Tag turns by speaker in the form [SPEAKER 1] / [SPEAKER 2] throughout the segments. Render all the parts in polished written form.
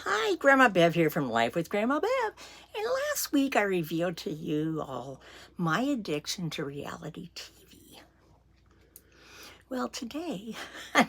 [SPEAKER 1] Hi, Grandma Bev here from Life with Grandma Bev. And last week I revealed to you all my addiction to reality TV. Well, today I'm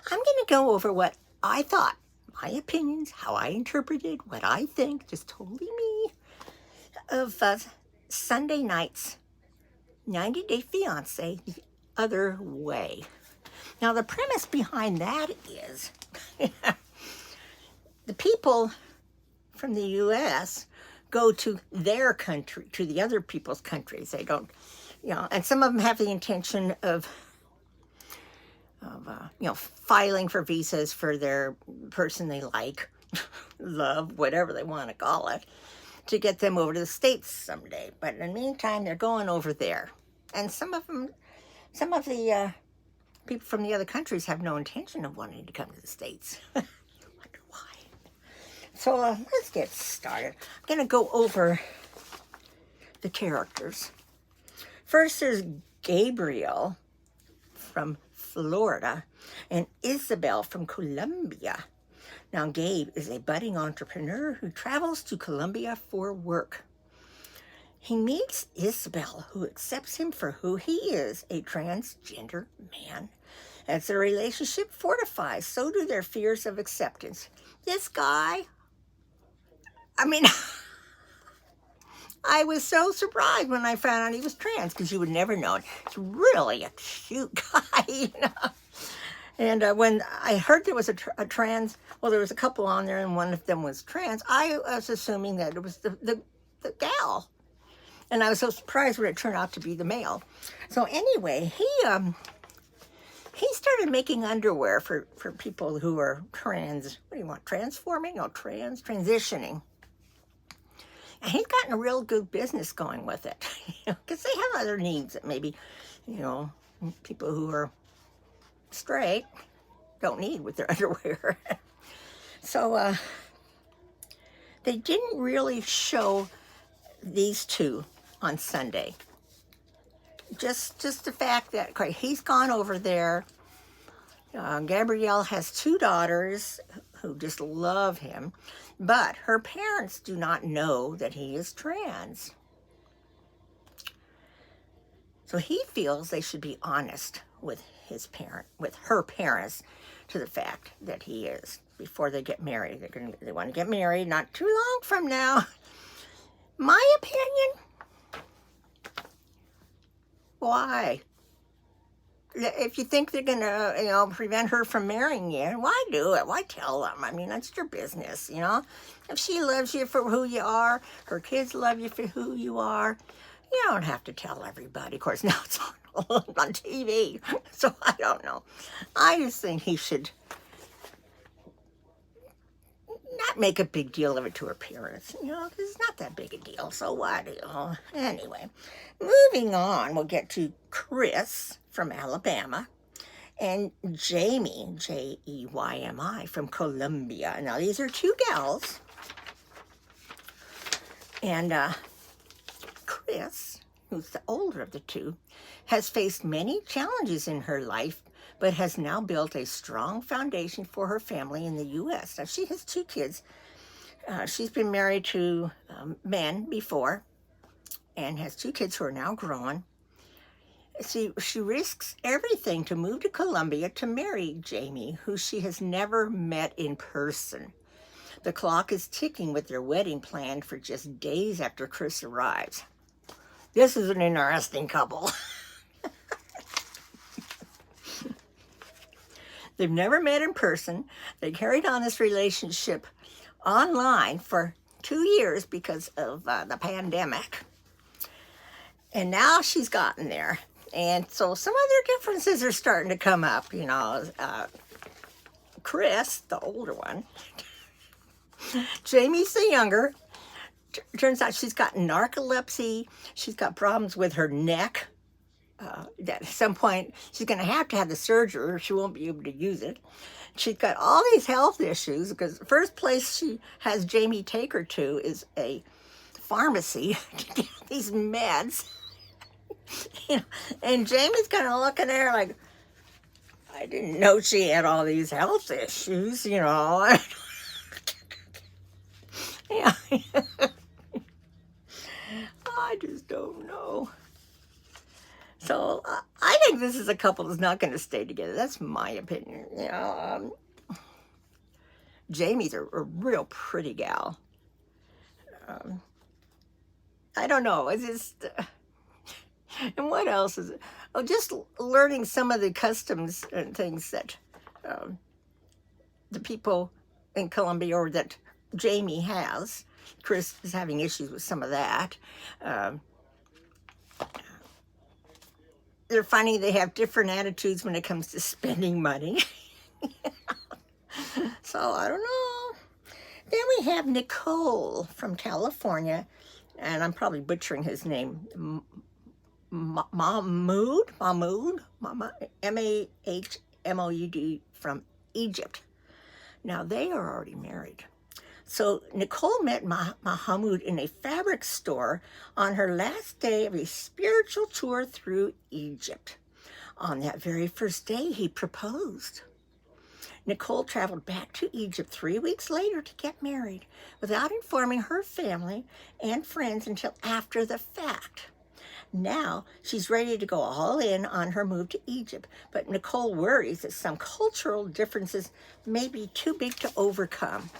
[SPEAKER 1] going to go over what I thought, my opinions, how I interpreted, what I think, just totally me, of Sunday night's 90 Day Fiancé The Other Way. Now, the premise behind that is the people from the U.S. go to their country, to the other people's countries. They don't, and some of them have the intention of filing for visas for their person they like, love, whatever they want to call it, to get them over to the States someday. But in the meantime, they're going over there. And some of the people from the other countries have no intention of wanting to come to the States. Wonder why. So let's get started. I'm going to go over the characters. First, there's Gabriel from Florida and Isabel from Colombia. Now, Gabe is a budding entrepreneur who travels to Colombia for work. He meets Isabel, who accepts him for who he is, a transgender man. As their relationship fortifies, so do their fears of acceptance. This guy, I was so surprised when I found out he was trans, because you would never know it. He's really a cute guy, And when I heard there was a trans, well, there was a couple on there, and one of them was trans, I was assuming that it was the gal. And I was so surprised when it turned out to be the male. So anyway, he started making underwear for people who are trans. What do you want? Transforming? No, transitioning. And he's gotten a real good business going with it, because they have other needs that maybe, people who are straight don't need with their underwear. So they didn't really show these two on Sunday. Just the fact that he's gone over there. Gabrielle has two daughters who just love him, but her parents do not know that he is trans. So he feels they should be honest with her parents, to the fact that he is, before they get married. They want to get married not too long from now. My opinion, why? If you think they're going to, prevent her from marrying you, why do it? Why tell them? That's your business, If she loves you for who you are, her kids love you for who you are, you don't have to tell everybody. Of course, now it's on TV, so I don't know. I just think he should not make a big deal of it to her parents, because it's not that big a deal. So what, Anyway, moving on, we'll get to Chris from Alabama and Jamie, Jeymi, from Colombia. Now, these are two gals. And Chris, who's the older of the two, has faced many challenges in her life, but has now built a strong foundation for her family in the U.S. Now, she has two kids. She's been married to men before and has two kids who are now grown. She risks everything to move to Colombia to marry Jamie, who she has never met in person. The clock is ticking with their wedding planned for just days after Chris arrives. This is an interesting couple. They've never met in person. They carried on this relationship online for 2 years because of the pandemic. And now she's gotten there. And so some other differences are starting to come up, Chris, the older one, Jamie's the younger. Turns out she's got narcolepsy. She's got problems with her neck. That at some point she's going to have the surgery or she won't be able to use it. She's got all these health issues because the first place she has Jamie take her to is a pharmacy to get these meds. And Jamie's kind of looking at her like, I didn't know she had all these health issues, I just don't know. So I think this is a couple that's not going to stay together. That's my opinion. Jamie's a real pretty gal. I don't know. It's just, and what else is it? Oh, just learning some of the customs and things that the people in Colombia, or that Jamie has. Chris is having issues with some of that. They're finding they have different attitudes when it comes to spending money. So I don't know. Then we have Nicole from California, and I'm probably butchering his name. Mahmoud, M-A-H-M-O-U-D, from Egypt. Now they are already married. So Nicole met Mahmoud in a fabric store on her last day of a spiritual tour through Egypt. On that very first day, he proposed. Nicole traveled back to Egypt 3 weeks later to get married, without informing her family and friends until after the fact. Now she's ready to go all in on her move to Egypt, but Nicole worries that some cultural differences may be too big to overcome.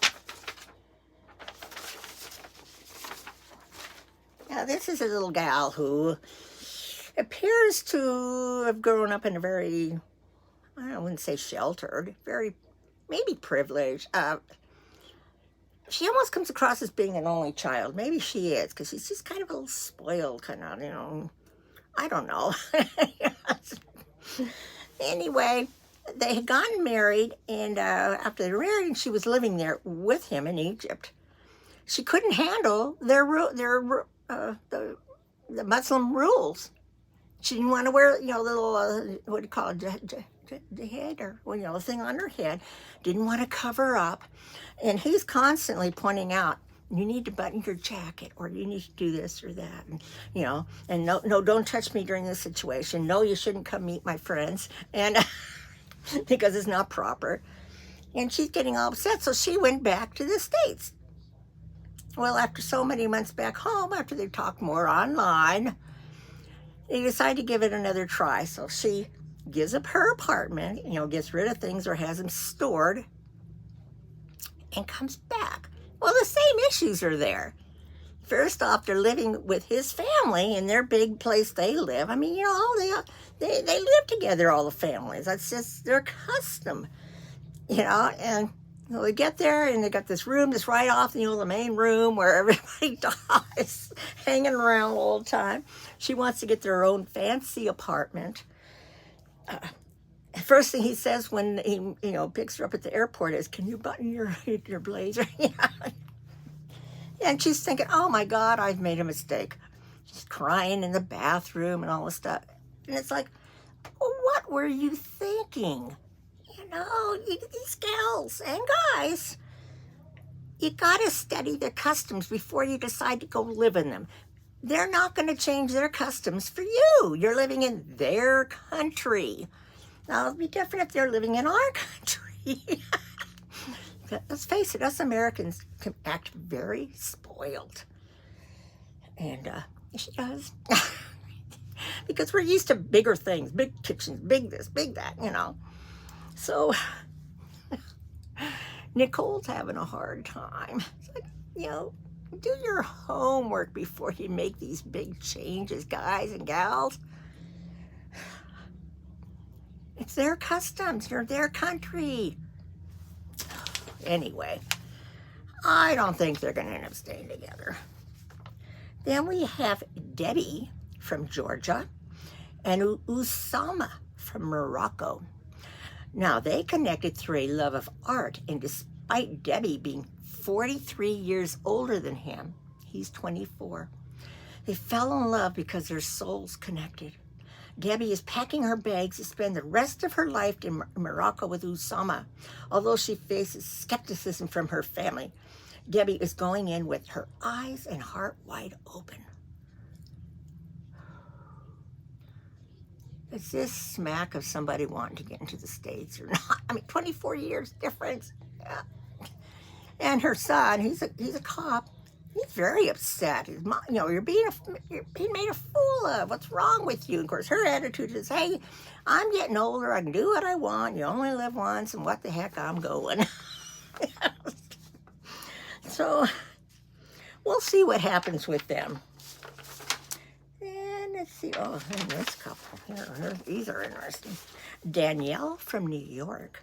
[SPEAKER 1] Now, this is a little gal who appears to have grown up in a very, I wouldn't say sheltered, very, maybe privileged. She almost comes across as being an only child. Maybe she is, because she's just kind of a little spoiled, kind of, I don't know. Anyway, they had gotten married, and after they were married, she was living there with him in Egypt. She couldn't handle the Muslim rules. She didn't want to wear, the little, what do you call it, the head, or, the thing on her head. Didn't want to cover up. And he's constantly pointing out, you need to button your jacket, or you need to do this or that. And, and no, don't touch me during this situation. No, you shouldn't come meet my friends. And because it's not proper. And she's getting all upset. So she went back to the States. Well, after so many months back home, after they talked more online, they decide to give it another try. So she gives up her apartment, gets rid of things or has them stored, and comes back. Well, the same issues are there. First off, they're living with his family in their big place they live. I mean, they live together, all the families. That's just their custom, and they get there, and they got this room that's right off, the main room where everybody dies, hanging around all the time. She wants to get their own fancy apartment. First thing he says when he, picks her up at the airport is, "Can you button your blazer?" And she's thinking, "Oh my God, I've made a mistake." She's crying in the bathroom and all this stuff. And it's like, well, what were you thinking? These gals and guys, you got to study their customs before you decide to go live in them. They're not going to change their customs for you. You're living in their country. Now, it'll be different if they're living in our country. Let's face it, us Americans can act very spoiled. And she does. Because we're used to bigger things, big kitchens, big this, big that, So, Nicole's having a hard time. It's like, do your homework before you make these big changes, guys and gals. It's their customs, they're their country. Anyway, I don't think they're going to end up staying together. Then we have Debbie from Georgia and Usama from Morocco. Now, they connected through a love of art, and despite Debbie being 43 years older than him, he's 24, they fell in love because their souls connected. Debbie is packing her bags to spend the rest of her life in Morocco with Usama. Although she faces skepticism from her family, Debbie is going in with her eyes and heart wide open. Is this smack of somebody wanting to get into the States or not? I mean, 24 years difference. Yeah. And her son, he's a cop, he's very upset. His mom, you're being made a fool of. What's wrong with you? Of course, her attitude is, hey, I'm getting older. I can do what I want. You only live once, and what the heck, I'm going. So we'll see what happens with them. And let's see. Oh, and this couple here. These are interesting. Danielle from New York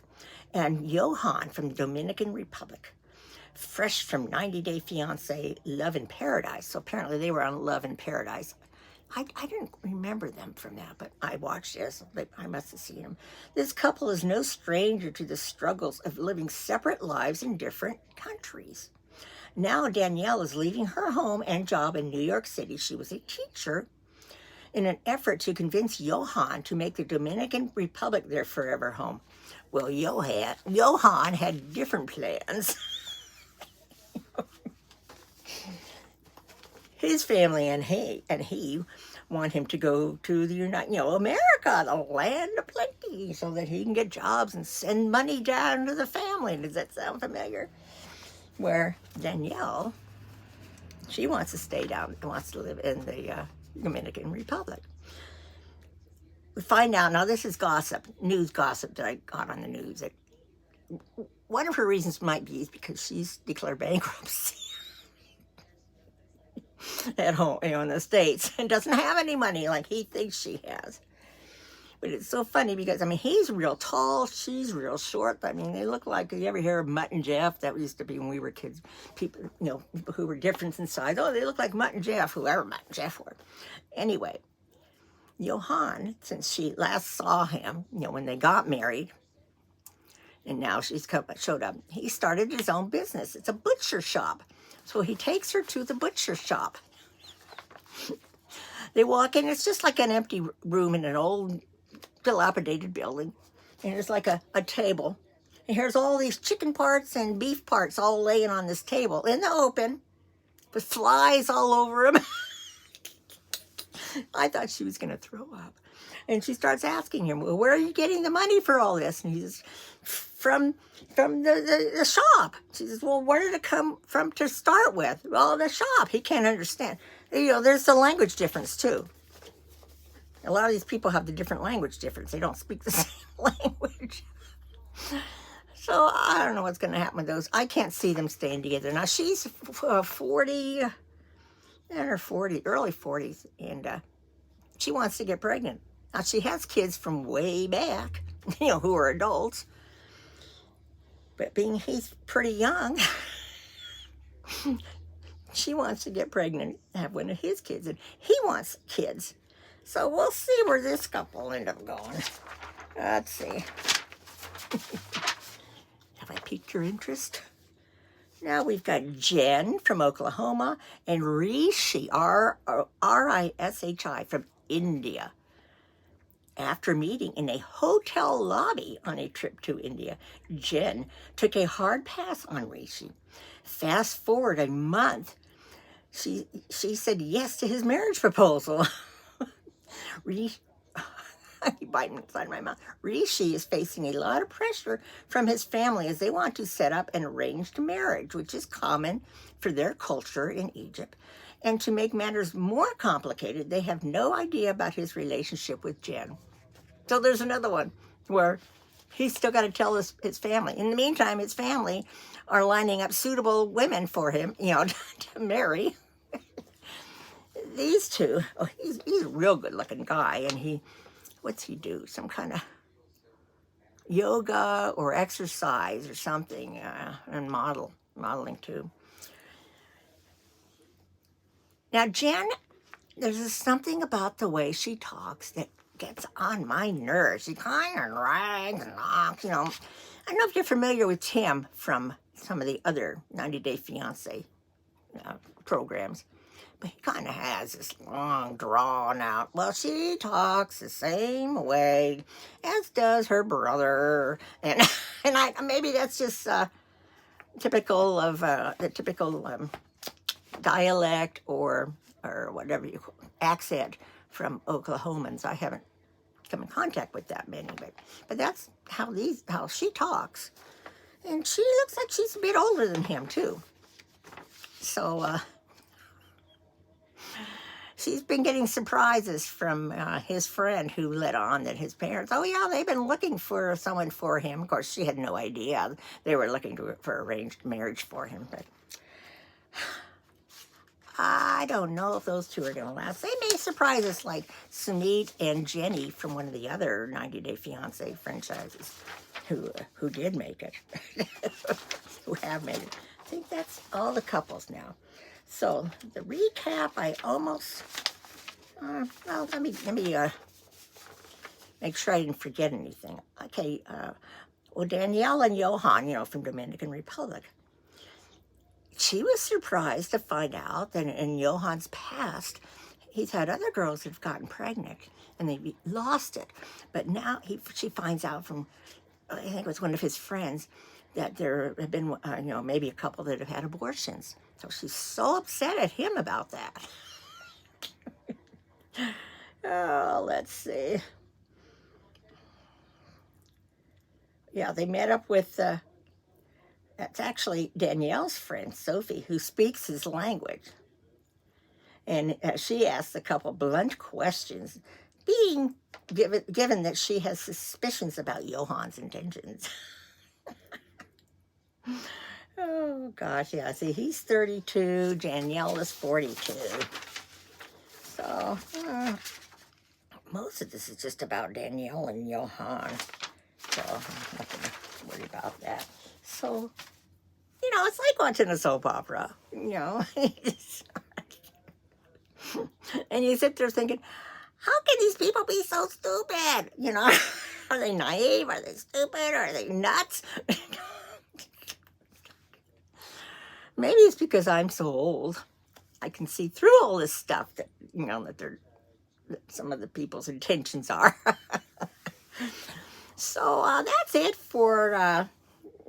[SPEAKER 1] and Johan from the Dominican Republic. Fresh from 90 Day Fiancé, Love in Paradise. So apparently they were on Love in Paradise. I didn't remember them from that, but I watched this. I must have seen them. This couple is no stranger to the struggles of living separate lives in different countries. Now Danielle is leaving her home and job in New York City. She was a teacher in an effort to convince Johan to make the Dominican Republic their forever home. Well, Johan had different plans. His family and he want him to go to the America, the land of plenty, so that he can get jobs and send money down to the family. Does that sound familiar? Where Danielle, she wants to stay down, wants to live in the Dominican Republic. We find out, now this is gossip, news gossip that I got on the news, that one of her reasons might be because she's declared bankruptcy at home, in the States, and doesn't have any money like he thinks she has. But it's so funny because, he's real tall, she's real short. They look like, you ever hear of Mutt and Jeff? That used to be when we were kids. People, who were different in size. Oh, they look like Mutt and Jeff, whoever Mutt and Jeff were. Anyway, Johan, since she last saw him, when they got married, and now she's showed up, he started his own business. It's a butcher shop. So he takes her to the butcher shop. They walk in, it's just like an empty room in an old dilapidated building. And there's like a table. And here's all these chicken parts and beef parts all laying on this table in the open, with flies all over them. I thought she was going to throw up. And she starts asking him, well, where are you getting the money for all this? And he says, from the shop. She says, well, where did it come from to start with? Well, the shop. He can't understand. There's the language difference, too. A lot of these people have the different language difference. They don't speak the same language. So I don't know what's going to happen with those. I can't see them staying together. Now, she's 40, in her 40s, early 40s, and she wants to get pregnant. Now, she has kids from way back, who are adults. But being he's pretty young, she wants to get pregnant and have one of his kids, and he wants kids. So we'll see where this couple end up going. Let's see. Have I piqued your interest? Now we've got Jen from Oklahoma and Rishi, R-I-S-H-I, from India. After meeting in a hotel lobby on a trip to India, Jen took a hard pass on Rishi. Fast forward a month, she said yes to his marriage proposal. Rishi, biting inside my mouth. Rishi is facing a lot of pressure from his family as they want to set up an arranged marriage, which is common for their culture in Egypt. And to make matters more complicated, they have no idea about his relationship with Jen. So there's another one where he's still got to tell his family. In the meantime, his family are lining up suitable women for him, to marry. These two, he's a real good-looking guy, and what's he do? Some kind of yoga or exercise or something, and modeling too. Now, Jen, there's something about the way she talks that gets on my nerves. She kind of rags and knocks, I don't know if you're familiar with Tim from some of the other 90 Day Fiancé programs, but he kind of has this long, drawn-out, well, she talks the same way as does her brother, and maybe that's just typical of the typical dialect or whatever you call accent from Oklahomans. I haven't come in contact with that many, but that's how she talks, and she looks like she's a bit older than him too. So she's been getting surprises from his friend who let on that his parents, oh yeah, they've been looking for someone for him. Of course, she had no idea they were looking for arranged marriage for him. But I don't know if those two are going to last. They may surprise us like Sunit and Jenny from one of the other 90 Day Fiancé franchises who did make it, who have made it. I think that's all the couples now. So the recap, I almost, well, let me make sure I didn't forget anything. Okay, well, Danielle and Johan, from Dominican Republic. She was surprised to find out that in Johan's past, he's had other girls that have gotten pregnant and they lost it. But now she finds out from, I think it was one of his friends, that there have been, maybe a couple that have had abortions. So she's so upset at him about that. Oh, let's see. Yeah, they met up with, that's actually Danielle's friend, Sophie, who speaks his language. And she asked a couple blunt questions, being given that she has suspicions about Johan's intentions. Oh, gosh, yeah. See, he's 32. Danielle is 42. So, most of this is just about Danielle and Johan. So, I'm not going to worry about that. So, it's like watching a soap opera, And you sit there thinking, how can these people be so stupid? Are they naive? Are they stupid? Are they nuts? Maybe it's because I'm so old. I can see through all this stuff that, that some of the people's intentions are. So that's it for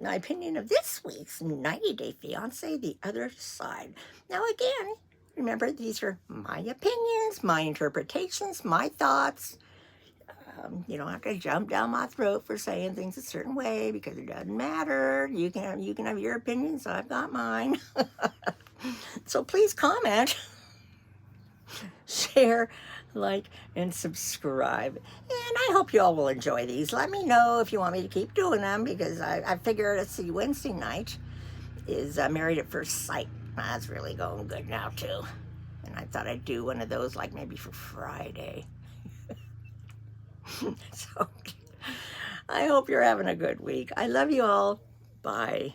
[SPEAKER 1] my opinion of this week's 90 Day Fiancé, The Other Side. Now again, remember, these are my opinions, my interpretations, my thoughts. You don't have to jump down my throat for saying things a certain way because it doesn't matter. You can have your opinions, I've got mine. So please comment, share, like, and subscribe. And I hope you all will enjoy these. Let me know if you want me to keep doing them because I figure, let's see, Wednesday night is Married at First Sight. That's really going good now too. And I thought I'd do one of those like maybe for Friday. So I hope you're having a good week. I love you all. Bye.